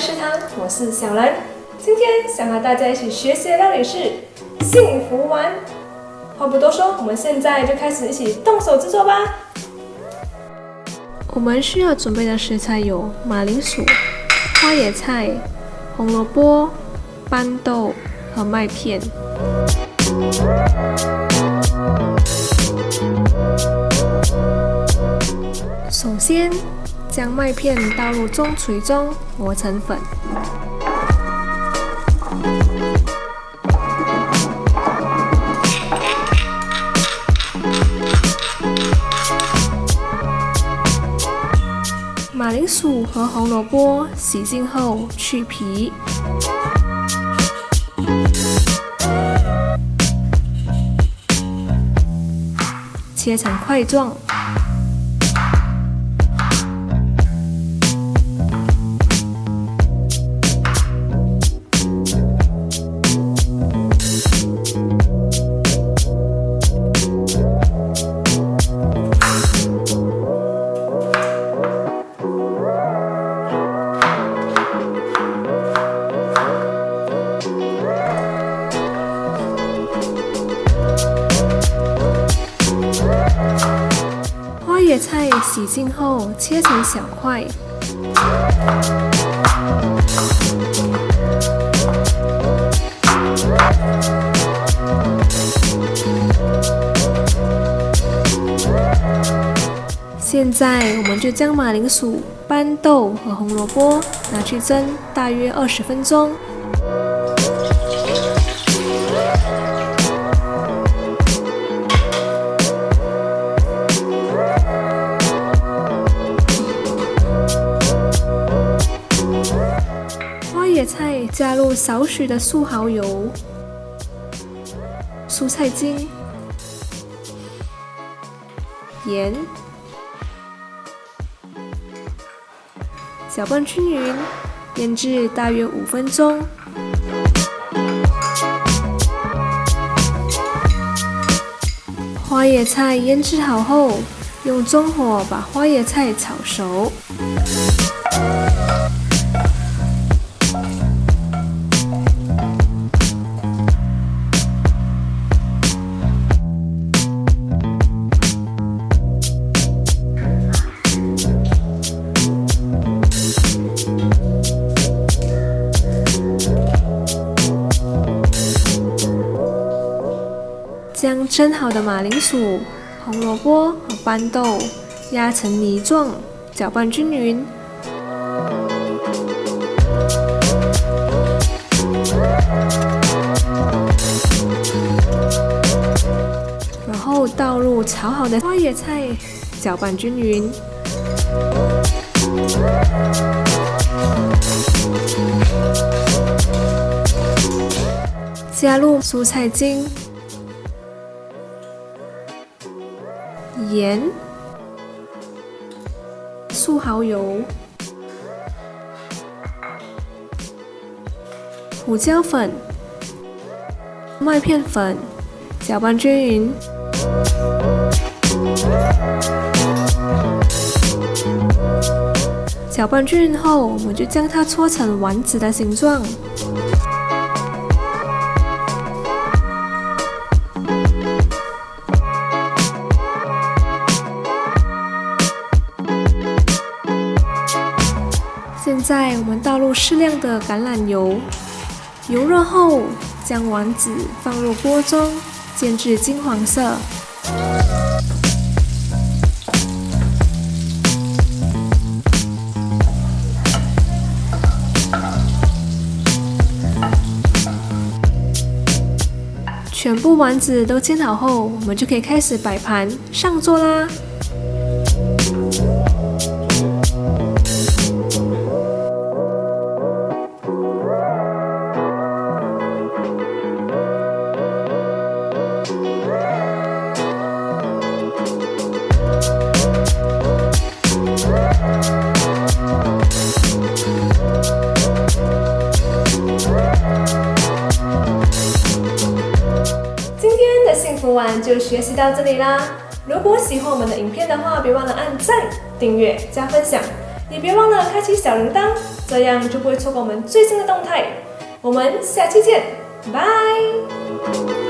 食堂，我是小兰。今天想和大家一起学习的料理是幸福丸。话不多说，我们现在就开始一起动手制作吧。我们需要准备的食材有马铃薯、花椰菜、红萝卜、斑豆和麦片。首先，将麦片倒入中锤中磨成粉。马铃薯和红萝卜洗净后去皮，切成块状。花椰菜洗净后切成小块，现在我们就将马铃薯、斑豆和红萝卜拿去蒸，大约20分钟。花椰菜加入少许的素蚝油、蔬菜精、盐，搅拌均匀，腌制大约5分钟。花椰菜腌制好后，用中火把花椰菜炒熟。将蒸好的马铃薯、红萝卜和斑豆压成泥状，搅拌均匀。然后倒入炒好的花椰菜，搅拌均匀。加入蔬菜精、盐、素蚝油、胡椒粉、麦片粉，搅拌均匀。搅拌均匀后，我们就将它搓成丸子的形状。现在我们倒入适量的橄榄油，油热后将丸子放入锅中，煎至金黄色。全部丸子都煎好后，我们就可以开始摆盘上桌啦。幸福丸就学习到这里啦！如果喜欢我们的影片的话，别忘了按赞、订阅、加分享，也别忘了开启小铃铛，这样就不会错过我们最新的动态。我们下期见，拜。